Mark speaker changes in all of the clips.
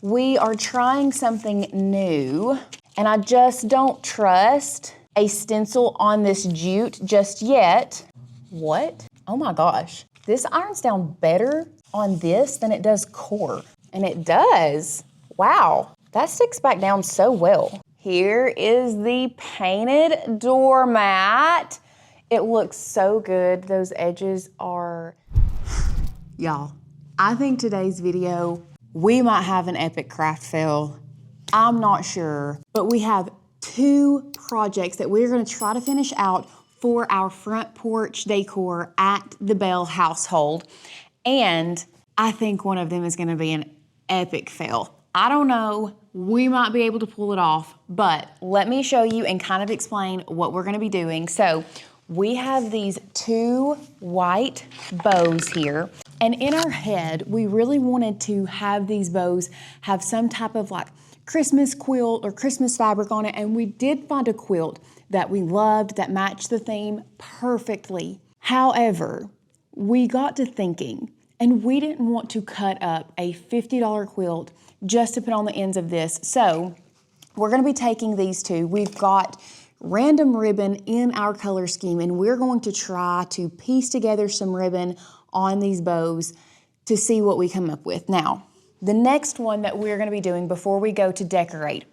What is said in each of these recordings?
Speaker 1: We are trying something new, and I just don't trust a stencil on this jute just yet. What? Oh my gosh. This irons down better on this than it does core. And it does. Wow. That sticks back down so well. Here is the painted doormat. It looks so good. Those edges are... Y'all, I think today's video, we might have an epic craft fail. I'm not sure, but we have 2 projects that we're gonna try to finish out for our front porch decor at the Bell household. And I think one of them is gonna be an epic fail. I don't know, we might be able to pull it off, but let me show you and kind of explain what we're gonna be doing. So we have these 2 white bows here. And in our head, we really wanted to have these bows have some type of like Christmas quilt or Christmas fabric on it. And we did find a quilt that we loved that matched the theme perfectly. However, we got to thinking, and we didn't want to cut up a $50 quilt just to put on the ends of this. So we're gonna be taking these 2. We've got random ribbon in our color scheme, and we're going to try to piece together some ribbon on these bows to see what we come up with. Now, the next one that we're gonna be doing before we go to decorate,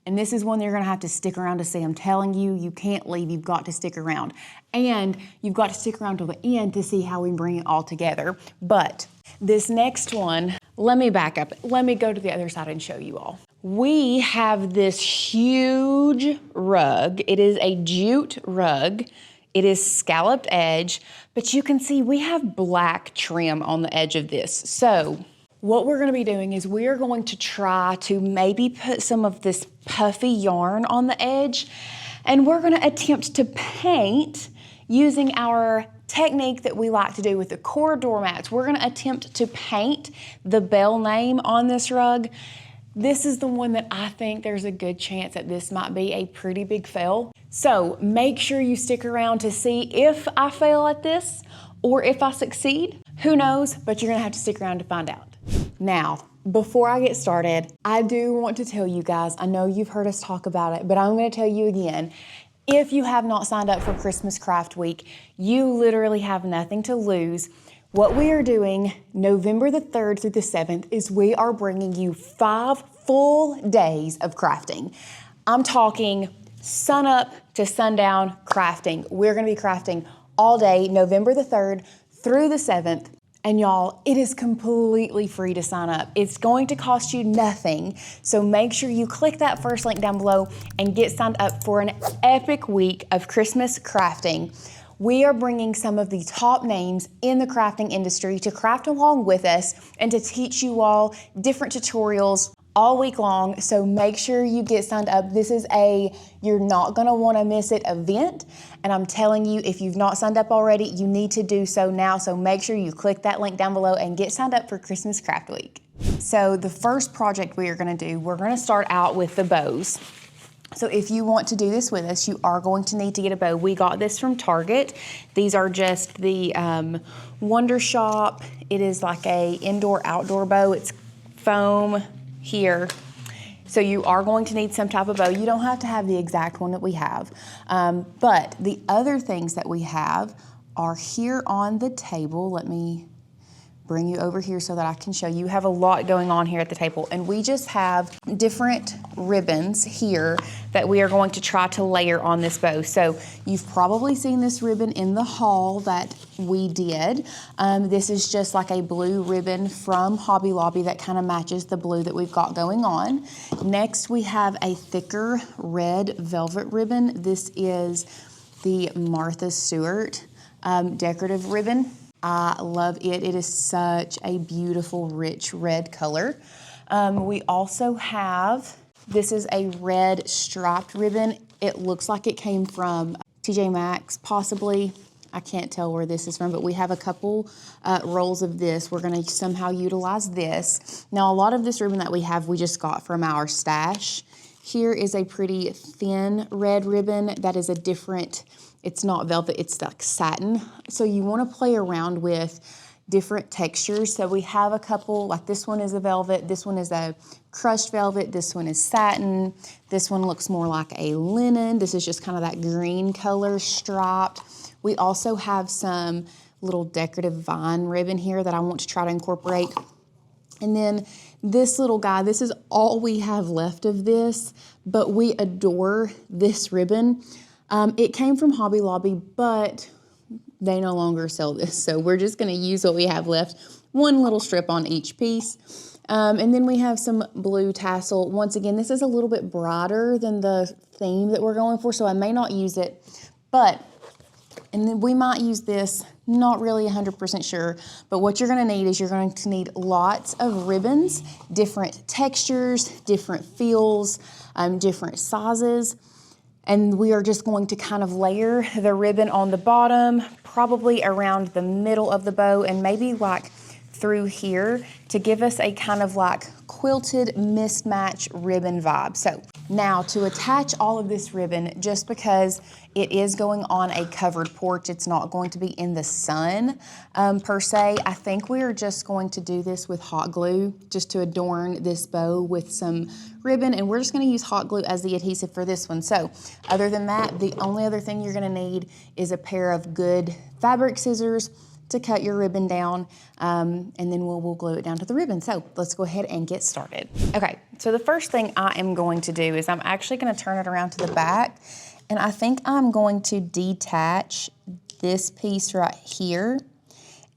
Speaker 1: and this is one you're gonna have to stick around to see. I'm telling you, you can't leave, you've got to stick around. And you've got to stick around till the end to see how we bring it all together. But this next one, let me back up. Let me go to the other side and show you all. We have this huge rug. It is a jute rug. It is scalloped edge, but you can see we have black trim on the edge of this. So what we're gonna be doing is we are going to try to maybe put some of this puffy yarn on the edge, and we're gonna attempt to paint using our technique that we like to do with the core doormats. We're gonna attempt to paint the Bell name on this rug. This is the one that I think there's a good chance that this might be a pretty big fail. So make sure you stick around to see if I fail at this or if I succeed. Who knows, but you're gonna have to stick around to find out. Now, before I get started, I do want to tell you guys, I know you've heard us talk about it, but I'm gonna tell you again, if you have not signed up for Christmas Craft Week, you literally have nothing to lose. What we are doing November the 3rd through the 7th is we are bringing you 5 full days of crafting. I'm talking sun up to sundown crafting. We're gonna be crafting all day, November the 3rd through the 7th. And y'all, it is completely free to sign up. It's going to cost you nothing. So make sure you click that first link down below and get signed up for an epic week of Christmas crafting. We are bringing some of the top names in the crafting industry to craft along with us and to teach you all different tutorials all week long. So make sure you get signed up. This is you're not gonna wanna miss it event. And I'm telling you, if you've not signed up already, you need to do so now. So make sure you click that link down below and get signed up for Christmas Craft Week. So the first project we are gonna do, we're gonna start out with the bows. So if you want to do this with us, you are going to need to get a bow. We got this from Target. These are just the Wonder Shop. It is like a indoor-outdoor bow. It's foam here. So you are going to need some type of bow. You don't have to have the exact one that we have. But the other things that we have are here on the table. Let me bring you over here so that I can show you. You have a lot going on here at the table, and we just have different ribbons here that we are going to try to layer on this bow. So you've probably seen this ribbon in the haul that we did. This is just like a blue ribbon from Hobby Lobby that kind of matches the blue that we've got going on. Next, we have a thicker red velvet ribbon. This is the Martha Stewart decorative ribbon. I love it. It is such a beautiful, rich red color. We also have, this is a red striped ribbon. It looks like it came from TJ Maxx, possibly. I can't tell where this is from, but we have a couple rolls of this. We're gonna somehow utilize this. Now, a lot of this ribbon that we have, we just got from our stash. Here is a pretty thin red ribbon that is a different, it's not velvet, it's like satin. So you wanna play around with different textures. So we have a couple, like this one is a velvet, this one is a crushed velvet, this one is satin, this one looks more like a linen, this is just kind of that green color striped. We also have some little decorative vine ribbon here that I want to try to incorporate. And then this little guy, this is all we have left of this, but we adore this ribbon. It came from Hobby Lobby, but they no longer sell this. So we're just gonna use what we have left, one little strip on each piece. And then we have some blue tassel. Once again, this is a little bit brighter than the theme that we're going for, so I may not use it, and then we might use this, not really 100% sure, but what you're gonna need is you're going to need lots of ribbons, different textures, different feels, different sizes. And we are just going to kind of layer the ribbon on the bottom, probably around the middle of the bow and maybe like through here to give us a kind of like quilted mismatch ribbon vibe. So now to attach all of this ribbon, just because it is going on a covered porch, it's not going to be in the sun per se. I think we are just going to do this with hot glue just to adorn this bow with some ribbon, and we're just gonna use hot glue as the adhesive for this one. So other than that, the only other thing you're gonna need is a pair of good fabric scissors to cut your ribbon down, and then we'll glue it down to the ribbon. So let's go ahead and get started. Okay, so the first thing I am going to do is I'm actually gonna turn it around to the back, and I think I'm going to detach this piece right here,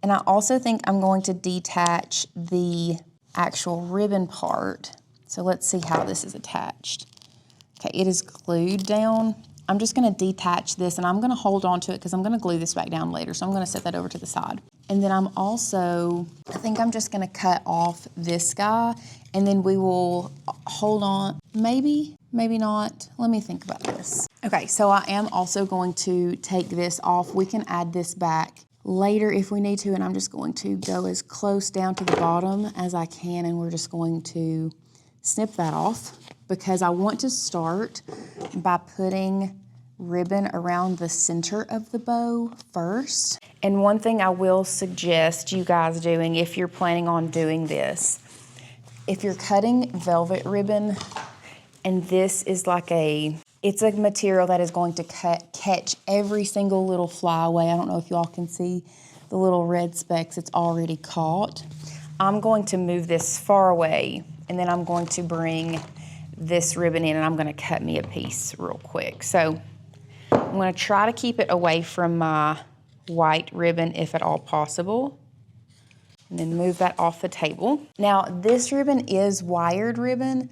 Speaker 1: and I also think I'm going to detach the actual ribbon part. So let's see how this is attached. Okay, it is glued down. I'm just gonna detach this and I'm gonna hold on to it because I'm gonna glue this back down later. So I'm gonna set that over to the side. And then I think I'm just gonna cut off this guy and then we will hold on, maybe not. Let me think about this. Okay, so I am also going to take this off. We can add this back later if we need to, and I'm just going to go as close down to the bottom as I can, and we're just going to snip that off because I want to start by putting ribbon around the center of the bow first. And one thing I will suggest you guys doing if you're planning on doing this, if you're cutting velvet ribbon and this is like it's a material that is going to catch every single little flyaway. I don't know if y'all can see the little red specks it's already caught. I'm going to move this far away and then I'm going to bring this ribbon in and I'm gonna cut me a piece real quick. So I'm gonna try to keep it away from my white ribbon if at all possible. And then move that off the table. Now this ribbon is wired ribbon.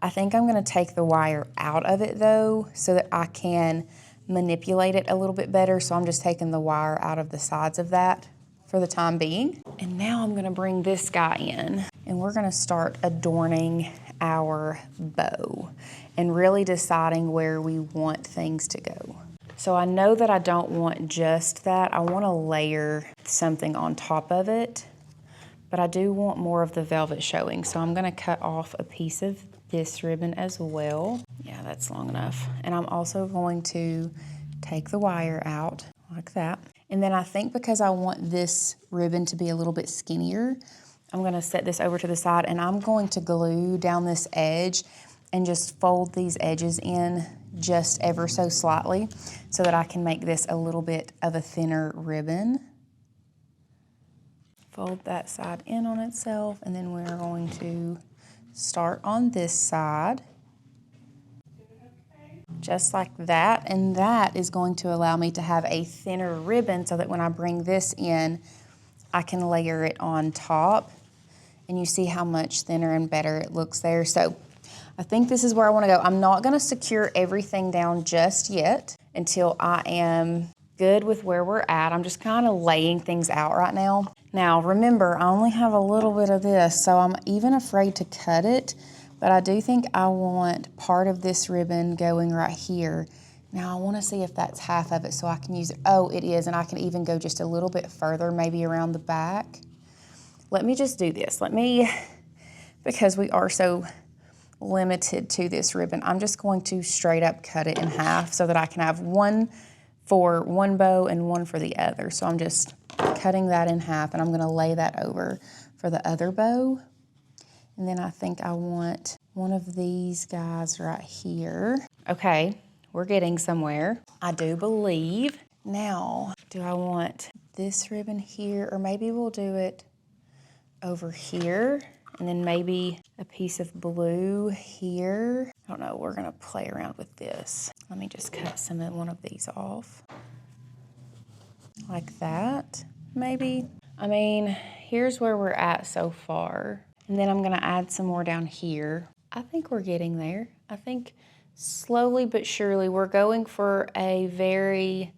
Speaker 1: I think I'm gonna take the wire out of it though so that I can manipulate it a little bit better. So I'm just taking the wire out of the sides of that for the time being. And now I'm gonna bring this guy in and we're gonna start adorning our bow and really deciding where we want things to go. So I know that I don't want just that. I want to layer something on top of it, but I do want more of the velvet showing. So I'm going to cut off a piece of this ribbon as well. Yeah, that's long enough. And I'm also going to take the wire out like that. And then I think because I want this ribbon to be a little bit skinnier, I'm gonna set this over to the side and I'm going to glue down this edge and just fold these edges in just ever so slightly so that I can make this a little bit of a thinner ribbon. Fold that side in on itself and then we're going to start on this side. Just like that, and that is going to allow me to have a thinner ribbon so that when I bring this in, I can layer it on top. And you see how much thinner and better it looks there. So I think this is where I want to go. I'm not going to secure everything down just yet until I am good with where we're at. I'm just kind of laying things out right now. Now remember, I only have a little bit of this, so I'm even afraid to cut it, but I do think I want part of this ribbon going right here. Now I want to see if that's half of it so I can use it. Oh, it is, and I can even go just a little bit further, maybe around the back. Let me just do this. Because we are so limited to this ribbon, I'm just going to straight up cut it in half so that I can have one for one bow and one for the other. So I'm just cutting that in half, and I'm gonna lay that over for the other bow. And then I think I want one of these guys right here. Okay, we're getting somewhere, I do believe. Now, do I want this ribbon here, or maybe we'll do it over here, and then maybe a piece of blue here. I don't know, we're gonna play around with this. Let me just cut one of these off. Like that, maybe. I mean, here's where we're at so far. And then I'm gonna add some more down here. I think we're getting there. I think slowly but surely we're going for a very,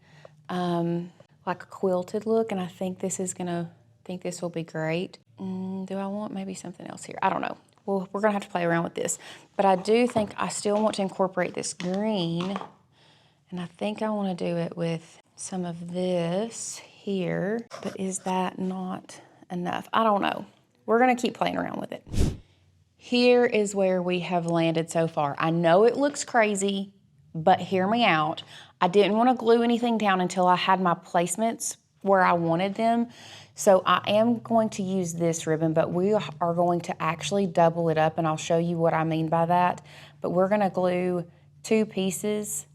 Speaker 1: like a quilted look, and I think this will be great. Do I want maybe something else here? I don't know. Well, we're gonna have to play around with this. But I do think I still want to incorporate this green, and I think I wanna do it with some of this here, but is that not enough? I don't know. We're gonna keep playing around with it. Here is where we have landed so far. I know it looks crazy, but hear me out. I didn't want to glue anything down until I had my placements where I wanted them. So I am going to use this ribbon, but we are going to actually double it up, and I'll show you what I mean by that. But we're gonna glue 2 pieces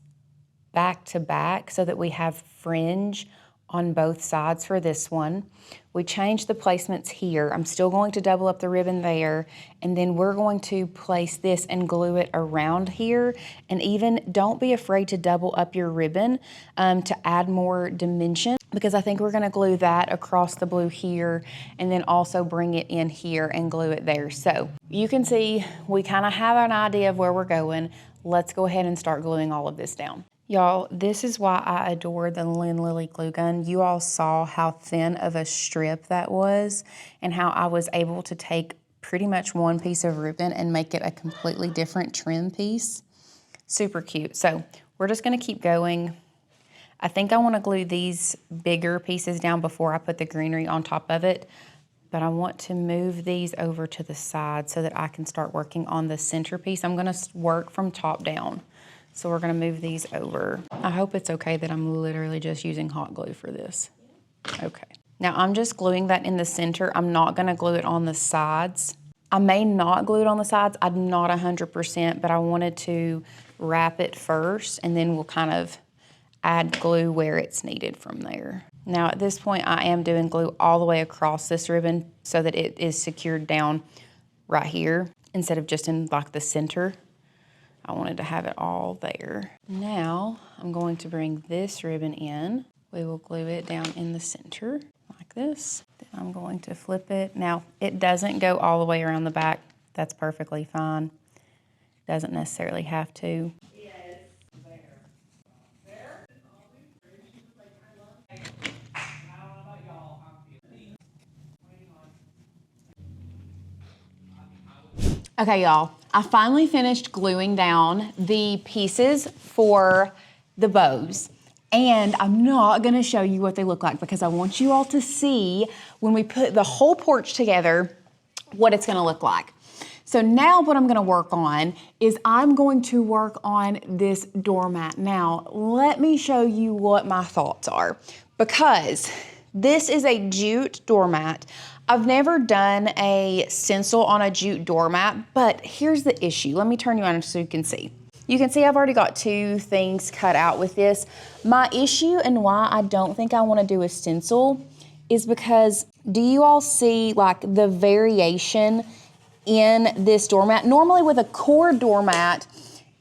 Speaker 1: back to back so that we have fringe on both sides for this one. We changed the placements here. I'm still going to double up the ribbon there, and then we're going to place this and glue it around here. And even don't be afraid to double up your ribbon to add more dimension, because I think we're gonna glue that across the blue here, and then also bring it in here and glue it there. So you can see we kind of have an idea of where we're going. Let's go ahead and start gluing all of this down. Y'all, this is why I adore the Lynn Lily glue gun. You all saw how thin of a strip that was, and how I was able to take pretty much one piece of ribbon and make it a completely different trim piece. Super cute. So we're just gonna keep going. I think I wanna glue these bigger pieces down before I put the greenery on top of it, but I want to move these over to the side so that I can start working on the centerpiece. I'm gonna work from top down. So we're gonna move these over. I hope it's okay that I'm literally just using hot glue for this. Okay. Now I'm just gluing that in the center. I'm not gonna glue it on the sides. I may not glue it on the sides. I'm not 100%, but I wanted to wrap it first, and then we'll kind of add glue where it's needed from there. Now at this point, I am doing glue all the way across this ribbon so that it is secured down right here instead of just in like the center. I wanted to have it all there. Now, I'm going to bring this ribbon in. We will glue it down in the center like this. Then I'm going to flip it. Now, it doesn't go all the way around the back. That's perfectly fine. Doesn't necessarily have to. Okay, y'all, I finally finished gluing down the pieces for the bows, and I'm not gonna show you what they look like because I want you all to see when we put the whole porch together what it's gonna look like. So now what I'm gonna work on is I'm going to work on this doormat. Now, let me show you what my thoughts are, because this is a jute doormat. I've never done a stencil on a jute doormat, but here's the issue. Let me turn you on so you can see. You can see I've already got 2 things cut out with this. My issue and why I don't think I wanna do a stencil is because, do you all see like the variation in this doormat? Normally with a core doormat,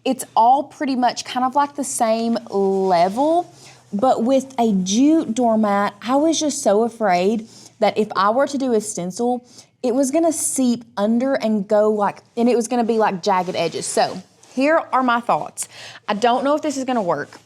Speaker 1: it's all pretty much kind of like the same level, but with a jute doormat, I was just so afraid that if I were to do a stencil, it was gonna seep under and go like, and it was gonna be like jagged edges. So here are my thoughts. I don't know if this is gonna work.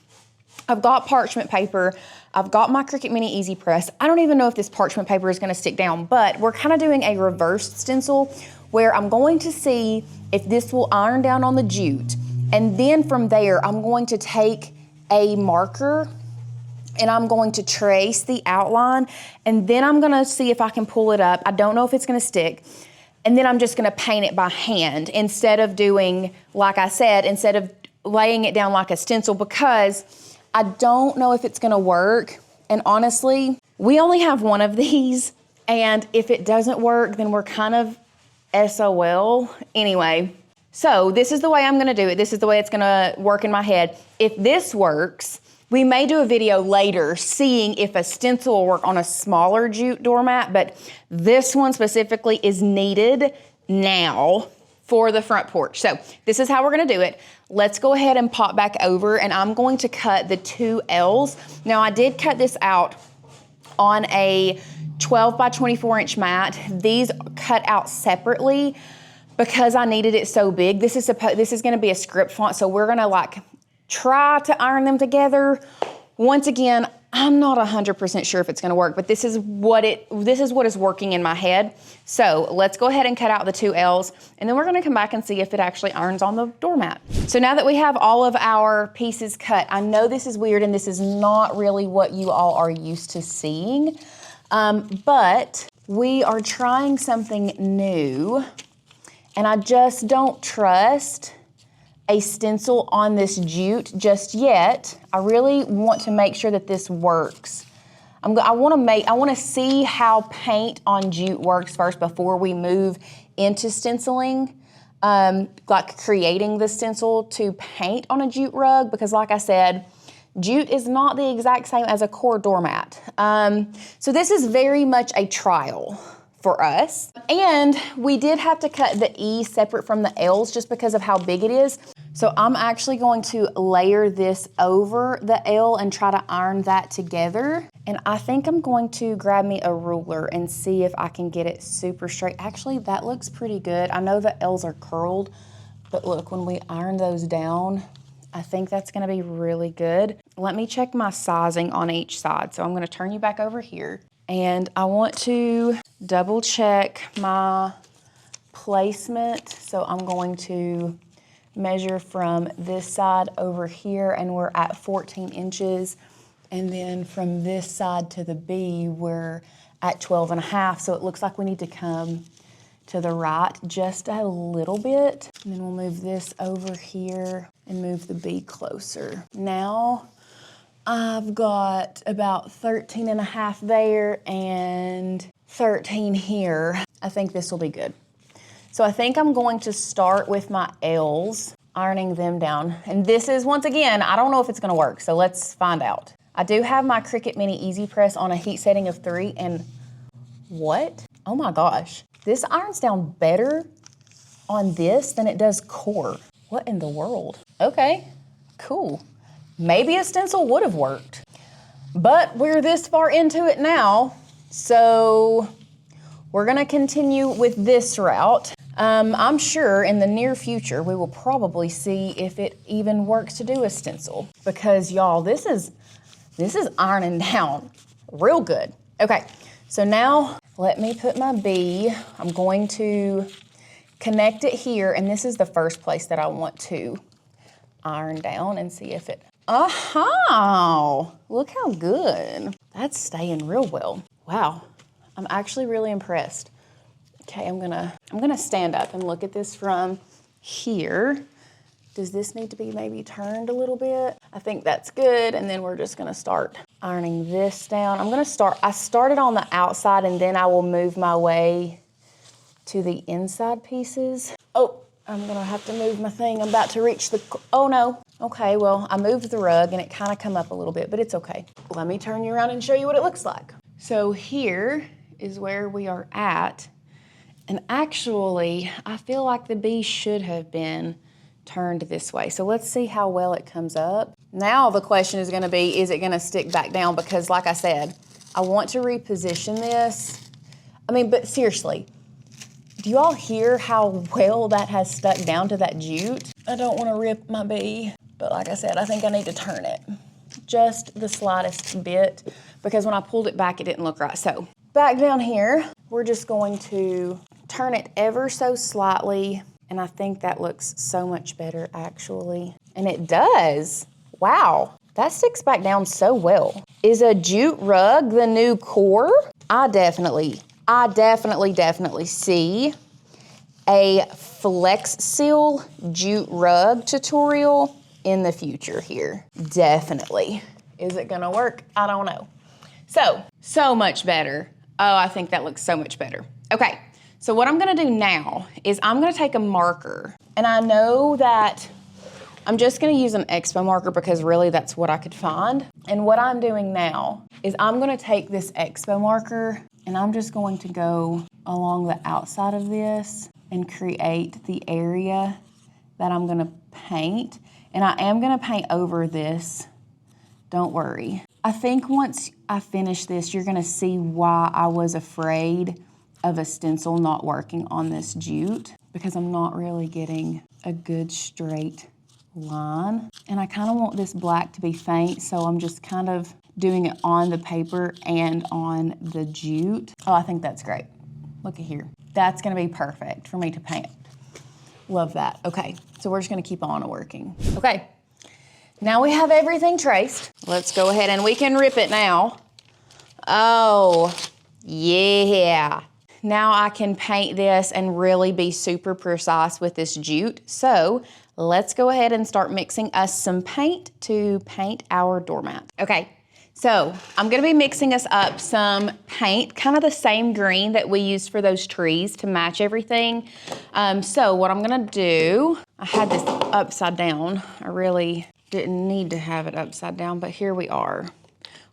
Speaker 1: I've got parchment paper. I've got my Cricut Mini Easy Press. I don't even know if this parchment paper is gonna stick down, but we're kind of doing a reversed stencil where I'm going to see if this will iron down on the jute. And then from there, I'm going to take a marker and I'm going to trace the outline, and then I'm gonna see if I can pull it up. I don't know if it's gonna stick. And then I'm just gonna paint it by hand instead of doing, like I said, instead of laying it down like a stencil, because I don't know if it's gonna work. And honestly, we only have one of these. And if it doesn't work, then we're kind of SOL. Anyway, so this is the way I'm gonna do it. This is the way it's gonna work in my head. If this works, we may do a video later seeing if a stencil will work on a smaller jute doormat, but this one specifically is needed now for the front porch. So this is how we're gonna do it. Let's go ahead and pop back over, and I'm going to cut the 2 L's. Now I did cut this out on a 12 by 24 inch mat. These cut out separately because I needed it so big. This is gonna be a script font, so we're gonna like try to iron them together. Once again, I'm not 100% sure if it's gonna work, but this is what is working in my head. So let's go ahead and cut out the 2 L's, and then we're gonna come back and see if it actually irons on the doormat. So now that we have all of our pieces cut, I know this is weird and this is not really what you all are used to seeing, but we are trying something new, and I just don't trust a stencil on this jute just yet. I really want to make sure that this works. I want to see how paint on jute works first before we move into stenciling, like creating the stencil to paint on a jute rug, because like I said, jute is not the exact same as a core doormat. So this is very much a trial for us. And we did have to cut the E separate from the L's just because of how big it is. So I'm actually going to layer this over the L and try to iron that together. And I think I'm going to grab me a ruler and see if I can get it super straight. Actually, that looks pretty good. I know the L's are curled, but look, when we iron those down, I think that's gonna be really good. Let me check my sizing on each side. So I'm gonna turn you back over here, and I want to double check my placement. So I'm going to measure from this side over here, and we're at 14 inches. And then from this side to the B, we're at 12.5. So it looks like we need to come to the right just a little bit. And then we'll move this over here and move the B closer. Now I've got about 13.5 there and 13 here. I think this will be good. So I think I'm going to start with my L's, ironing them down. And this is, once again, I don't know if it's gonna work, so let's find out. I do have my Cricut Mini Easy Press on a heat setting of 3, and what? Oh my gosh. This irons down better on this than it does core. What in the world? Okay, cool. Maybe a stencil would have worked, but we're this far into it now, so we're gonna continue with this route. I'm sure in the near future, we will probably see if it even works to do a stencil, because y'all, this is ironing down real good. Okay, so now let me put my B. I'm going to connect it here, and this is the first place that I want to iron down and see if it, aha, look how good. That's staying real well. Wow, I'm actually really impressed. Okay, I'm gonna stand up and look at this from here. Does this need to be maybe turned a little bit? I think that's good, and then we're just gonna start ironing this down. I started on the outside, and then I will move my way to the inside pieces. Oh, I'm gonna have to move my thing. I'm about to reach the, oh no. Okay, well, I moved the rug and it kind of come up a little bit, but it's okay. Let me turn you around and show you what it looks like. So here is where we are at. And actually, I feel like the B should have been turned this way. So let's see how well it comes up. Now the question is gonna be, is it gonna stick back down? Because like I said, I want to reposition this. I mean, but seriously, do you all hear how well that has stuck down to that jute? I don't wanna rip my B, but like I said, I think I need to turn it just the slightest bit, because when I pulled it back, it didn't look right. So back down here, we're just going to turn it ever so slightly, and I think that looks so much better actually. And it does. Wow, that sticks back down so well. Is a jute rug the new core? I definitely see a Flex Seal jute rug tutorial in the future here. Definitely. Is it gonna work? I don't know. So much better. Oh, I think that looks so much better. Okay, so what I'm gonna do now is I'm gonna take a marker, and I know that I'm just gonna use an Expo marker because really that's what I could find. And what I'm doing now is I'm gonna take this Expo marker and I'm just going to go along the outside of this and create the area that I'm gonna paint. And I am gonna paint over this, don't worry. I think once I finish this, you're gonna see why I was afraid of a stencil not working on this jute, because I'm not really getting a good straight line. And I kind of want this black to be faint, so I'm just kind of doing it on the paper and on the jute. Oh, I think that's great. Look at here. That's gonna be perfect for me to paint. Love that. Okay, so we're just gonna keep on working. Okay, now we have everything traced. Let's go ahead and we can rip it now. Oh, yeah. Now I can paint this and really be super precise with this jute. So let's go ahead and start mixing us some paint to paint our doormat. Okay, so I'm gonna be mixing us up some paint, kind of the same green that we used for those trees to match everything. So what I'm gonna do, I had this upside down. I really didn't need to have it upside down, but here we are.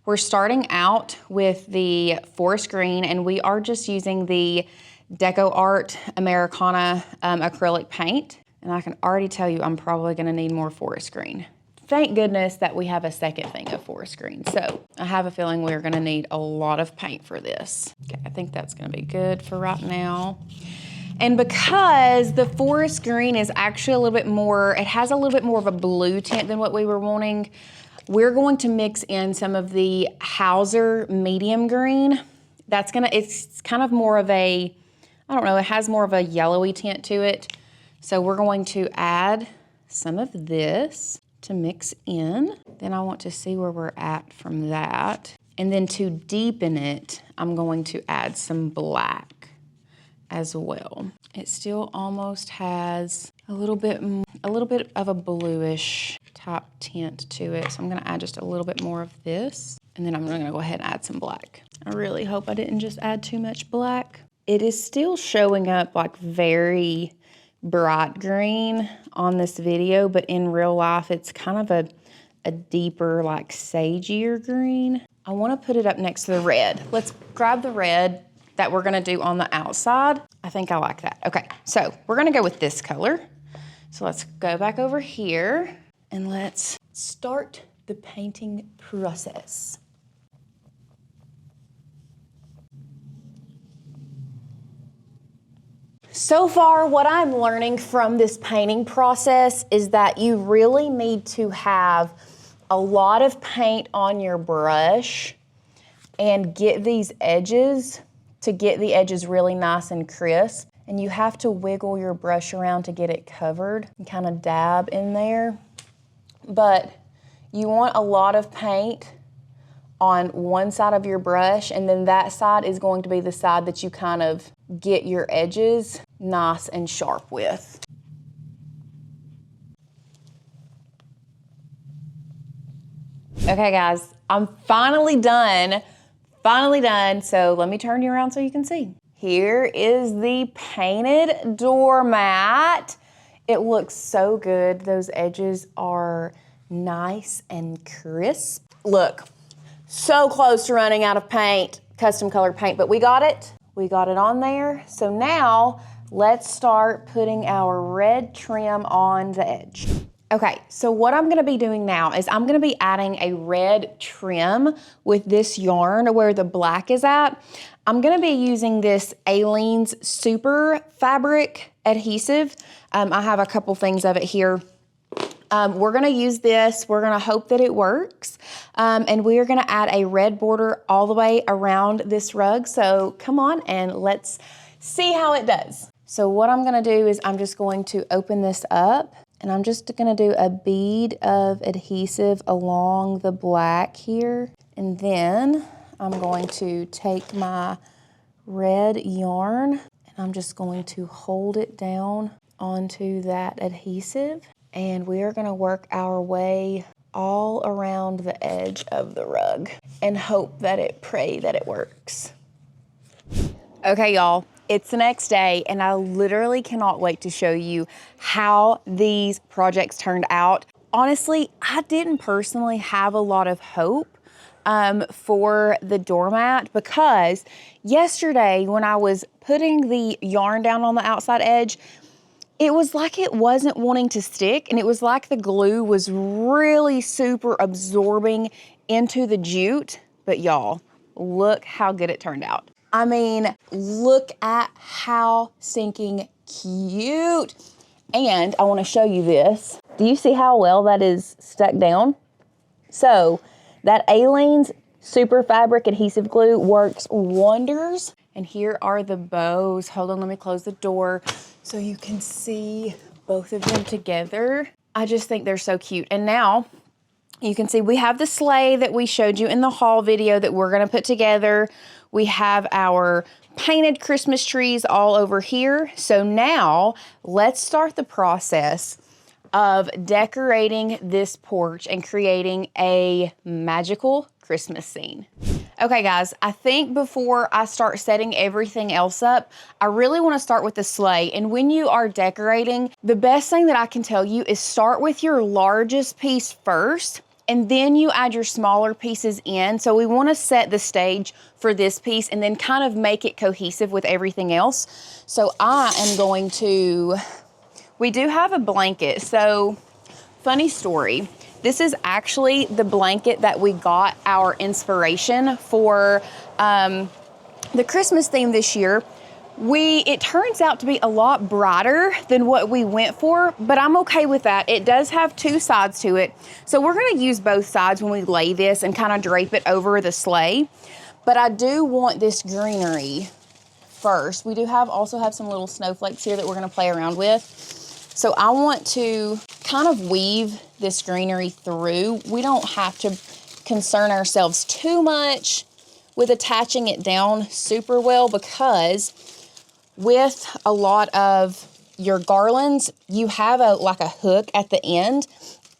Speaker 1: We're starting out with the forest green, and we are just using the Deco Art Americana acrylic paint. And I can already tell you I'm probably gonna need more forest green. Thank goodness that we have a second thing of forest green. So I have a feeling we're gonna need a lot of paint for this. Okay, I think that's gonna be good for right now. And because the forest green is actually a little bit more, it has a little bit more of a blue tint than what we were wanting, we're going to mix in some of the Hauser medium green. It's kind of more of a, I don't know, it has more of a yellowy tint to it. So we're going to add some of this to mix in. Then I want to see where we're at from that. And then to deepen it, I'm going to add some black as well. It still almost has a little bit of a bluish top tint to it. So I'm gonna add just a little bit more of this, and then I'm gonna go ahead and add some black. I really hope I didn't just add too much black. It is still showing up like very bright green on this video, but in real life, it's kind of a deeper, like sageier green. I wanna put it up next to the red. Let's grab the red that we're gonna do on the outside. I think I like that. Okay, so we're gonna go with this color. So let's go back over here and let's start the painting process. So far, what I'm learning from this painting process is that you really need to have a lot of paint on your brush and get these edges, to get the edges really nice and crisp. And you have to wiggle your brush around to get it covered and kind of dab in there. But you want a lot of paint on one side of your brush, and then that side is going to be the side that you kind of get your edges nice and sharp with. Okay guys, I'm finally done. So let me turn you around so you can see. Here is the painted doormat. It looks so good. Those edges are nice and crisp. Look, so close to running out of paint, custom colored paint, but we got it. We got it on there. So now let's start putting our red trim on the edge. Okay, so what I'm gonna be doing now is I'm gonna be adding a red trim with this yarn where the black is at. I'm gonna be using this Aleene's Super Fabric Adhesive. I have a couple things of it here. We're gonna use this, we're gonna hope that it works, and we are gonna add a red border all the way around this rug. So come on and let's see how it does. So what I'm gonna do is I'm just going to open this up, and I'm just gonna do a bead of adhesive along the black here. And then I'm going to take my red yarn and I'm just going to hold it down onto that adhesive. And we are gonna work our way all around the edge of the rug and pray that it works. Okay, y'all, it's the next day and I literally cannot wait to show you how these projects turned out. Honestly, I didn't personally have a lot of hope for the doormat because yesterday when I was putting the yarn down on the outside edge, it was like it wasn't wanting to stick, and it was like the glue was really super absorbing into the jute. But y'all, look how good it turned out. I mean, look at how stinking cute. And I want to show you this. Do you see how well that is stuck down? So that Aleene's Super Fabric Adhesive Glue works wonders. And here are the bows. Hold on, let me close the door so you can see both of them together. I just think they're so cute. And now you can see we have the sleigh that we showed you in the haul video that we're gonna put together. We have our painted Christmas trees all over here. So now let's start the process of decorating this porch and creating a magical Christmas scene. Okay guys, I think before I start setting everything else up, I really want to start with the sleigh. And when you are decorating, the best thing that I can tell you is start with your largest piece first, and then you add your smaller pieces in. So we want to set the stage for this piece and then kind of make it cohesive with everything else. So I am going to, we do have a blanket. So funny story. This is actually the blanket that we got our inspiration for the Christmas theme this year. It turns out to be a lot brighter than what we went for, but I'm okay with that. It does have two sides to it. So we're gonna use both sides when we lay this and kind of drape it over the sleigh. But I do want this greenery first. We do also have some little snowflakes here that we're gonna play around with. So I want to kind of weave this greenery through. We don't have to concern ourselves too much with attaching it down super well, because with a lot of your garlands, you have like a hook at the end,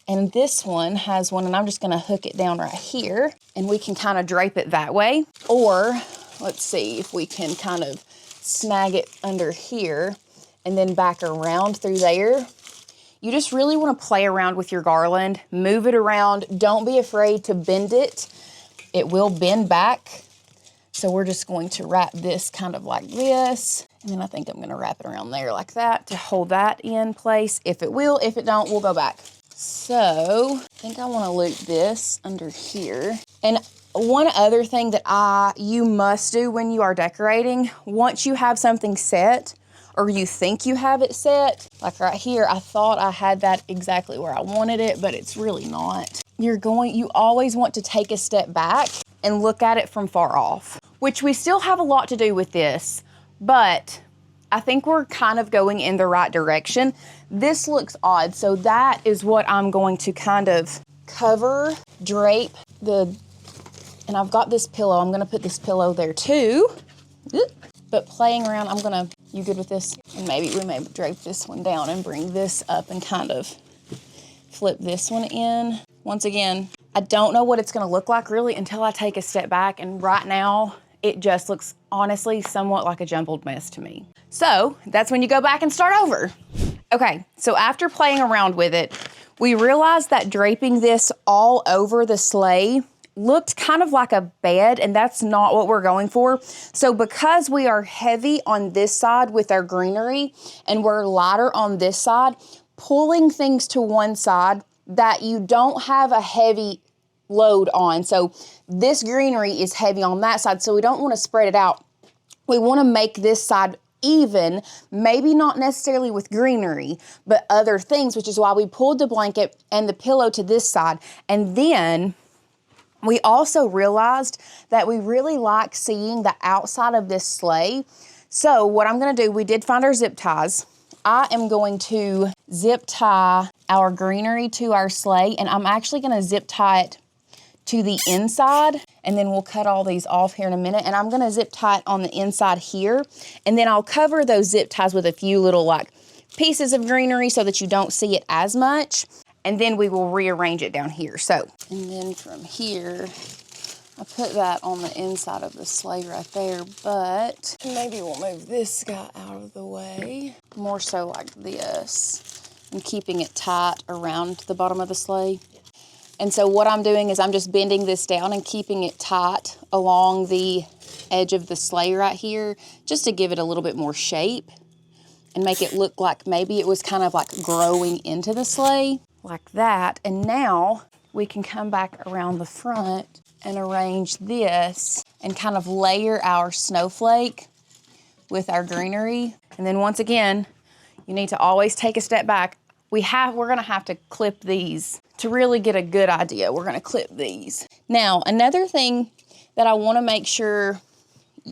Speaker 1: and this one has one, and I'm just gonna hook it down right here, and we can kind of drape it that way. Or let's see if we can kind of snag it under here and then back around through there. You just really want to play around with your garland, move it around. Don't be afraid to bend it. It will bend back. So we're just going to wrap this kind of like this. And then I think I'm going to wrap it around there like that to hold that in place. If it will, if it don't, we'll go back. So I think I want to loop this under here. And one other thing that you must do when you are decorating, once you have something set, or you think you have it set, like right here, I thought I had that exactly where I wanted it, but it's really not. You always want to take a step back and look at it from far off, which we still have a lot to do with this, but I think we're kind of going in the right direction. This looks odd, so that is what I'm going to kind of cover, drape and I've got this pillow. I'm gonna put this pillow there too. But playing around, you good with this? And maybe we may drape this one down and bring this up and kind of flip this one in. Once again, I don't know what it's gonna look like really until I take a step back, and right now, it just looks honestly somewhat like a jumbled mess to me. So that's when you go back and start over. Okay, so after playing around with it, we realized that draping this all over the sleigh looked kind of like a bed, and that's not what we're going for. So because we are heavy on this side with our greenery and we're lighter on this side, pulling things to one side that you don't have a heavy load on. So this greenery is heavy on that side, so we don't want to spread it out. We want to make this side even, maybe not necessarily with greenery, but other things, which is why we pulled the blanket and the pillow to this side. And then we also realized that we really like seeing the outside of this sleigh. So what I'm gonna do, we did find our zip ties. I am going to zip tie our greenery to our sleigh, and I'm actually gonna zip tie it to the inside, and then we'll cut all these off here in a minute, and I'm gonna zip tie it on the inside here, and then I'll cover those zip ties with a few little like pieces of greenery so that you don't see it as much. And then we will rearrange it down here. So, and then from here, I put that on the inside of the sleigh right there, but maybe we'll move this guy out of the way. More so like this, and keeping it tight around the bottom of the sleigh. And so what I'm doing is I'm just bending this down and keeping it tight along the edge of the sleigh right here, just to give it a little bit more shape and make it look like maybe it was kind of like growing into the sleigh, like that. And now we can come back around the front and arrange this and kind of layer our snowflake with our greenery. And then once again, you need to always take a step back. We're gonna have to clip these to really get a good idea. We're gonna clip these. Now, another thing that I wanna make sure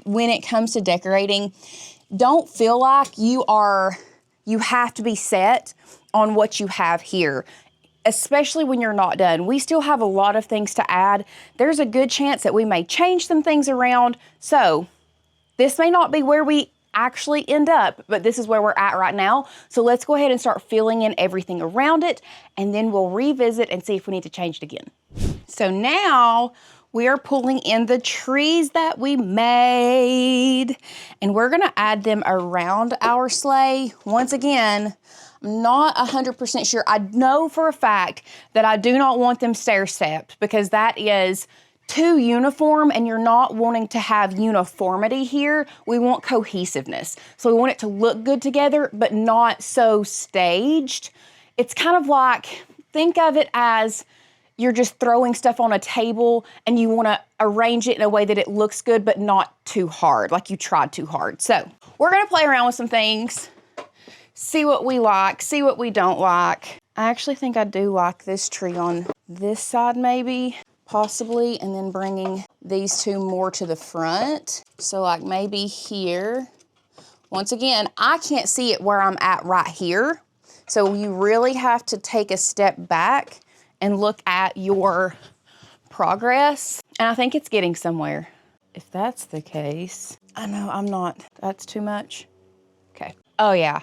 Speaker 1: when it comes to decorating, don't feel like you have to be set on what you have here, especially when you're not done. We still have a lot of things to add. There's a good chance that we may change some things around. So this may not be where we actually end up, but this is where we're at right now. So let's go ahead and start filling in everything around it, and then we'll revisit and see if we need to change it again. So now we are pulling in the trees that we made, and we're gonna add them around our sleigh. Once again, I'm not 100% sure. I know for a fact that I do not want them stair-stepped because that is too uniform, and you're not wanting to have uniformity here. We want cohesiveness. So we want it to look good together, but not so staged. It's kind of like, think of it as you're just throwing stuff on a table and you want to arrange it in a way that it looks good, but not too hard, like you tried too hard. So we're going to play around with some things, see what we like, see what we don't like. I actually think I do like this tree on this side maybe, possibly, and then bringing these two more to the front. So like maybe here. Once again, I can't see it where I'm at right here. So you really have to take a step back and look at your progress. And I think it's getting somewhere. If that's the case, I know I'm not, that's too much. Okay. Oh yeah,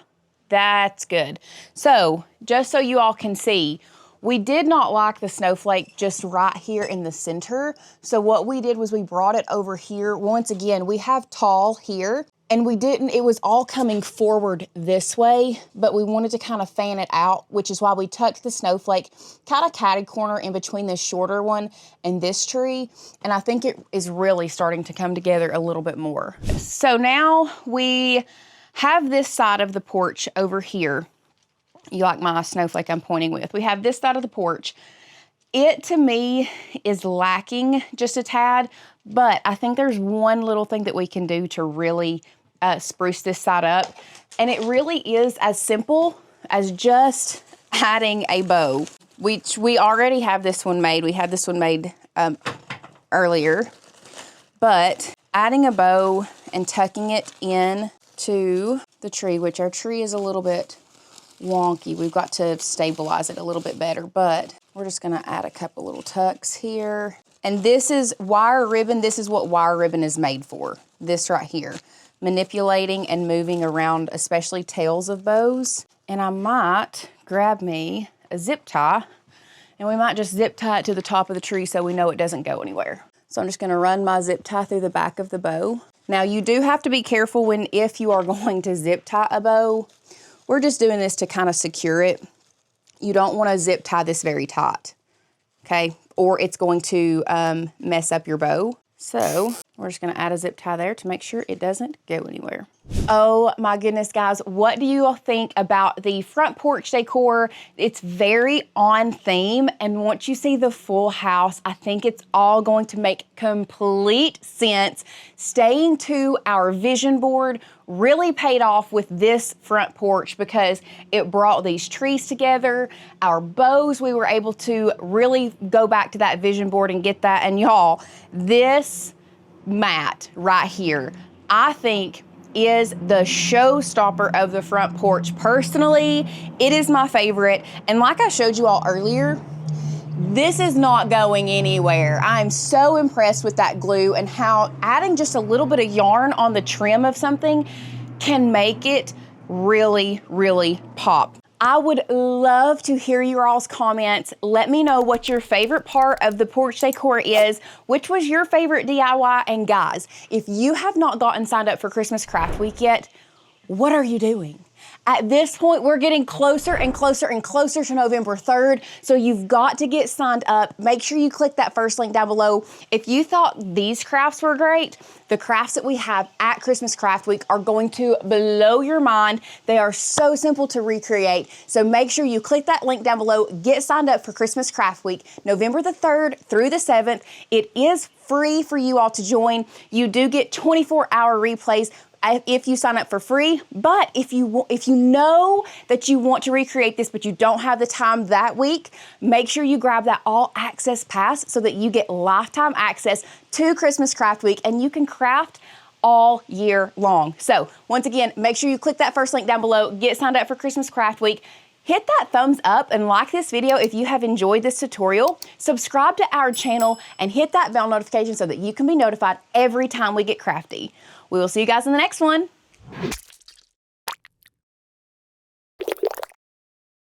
Speaker 1: that's good. So just so you all can see, we did not like the snowflake just right here in the center. So what we did was we brought it over here. Once again, we have tall here, and it was all coming forward this way, but we wanted to kind of fan it out, which is why we tucked the snowflake kind of catty corner in between this shorter one and this tree. And I think it is really starting to come together a little bit more. So now we have this side of the porch over here. You like my snowflake I'm pointing with. We have this side of the porch. It, to me, is lacking just a tad, but I think there's one little thing that we can do to really spruce this side up. And it really is as simple as just adding a bow, which we already have this one made. We had this one made earlier, but adding a bow and tucking it in to the tree, which our tree is a little bit wonky. We've got to stabilize it a little bit better, but we're just gonna add a couple little tucks here. And this is wire ribbon. This is what wire ribbon is made for. This right here, manipulating and moving around, especially tails of bows. And I might grab me a zip tie, and we might just zip tie it to the top of the tree so we know it doesn't go anywhere. So I'm just gonna run my zip tie through the back of the bow. Now you do have to be careful if you are going to zip tie a bow. We're just doing this to kind of secure it. You don't want to zip tie this very tight, okay? Or it's going to mess up your bow. So we're just going to add a zip tie there to make sure it doesn't go anywhere. Oh my goodness, guys. What do you all think about the front porch decor? It's very on theme. And once you see the full house, I think it's all going to make complete sense. Staying to our vision board really paid off with this front porch because it brought these trees together. Our bows, we were able to really go back to that vision board and get that. And y'all, this mat right here, I think is the showstopper of the front porch. Personally, it is my favorite. And like I showed you all earlier, this is not going anywhere. I'm so impressed with that glue and how adding just a little bit of yarn on the trim of something can make it really, really pop. I would love to hear your all's comments. Let me know what your favorite part of the porch decor is, which was your favorite DIY, and guys, if you have not gotten signed up for Christmas Craft Week yet, what are you doing? At this point, we're getting closer and closer and closer to November 3rd, so you've got to get signed up. Make sure you click that first link down below. If you thought these crafts were great, the crafts that we have at Christmas Craft Week are going to blow your mind. They are so simple to recreate, so make sure you click that link down below. Get signed up for Christmas Craft Week, November the 3rd through the 7th. It is free for you all to join. You do get 24-hour replays if you sign up for free, but if you know that you want to recreate this but you don't have the time that week, make sure you grab that all access pass so that you get lifetime access to Christmas Craft Week and you can craft all year long. So once again, make sure you click that first link down below, get signed up for Christmas Craft Week. Hit that thumbs up and like this video if you have enjoyed this tutorial. Subscribe to our channel and hit that bell notification so that you can be notified every time we get crafty. We will see you guys in the next one.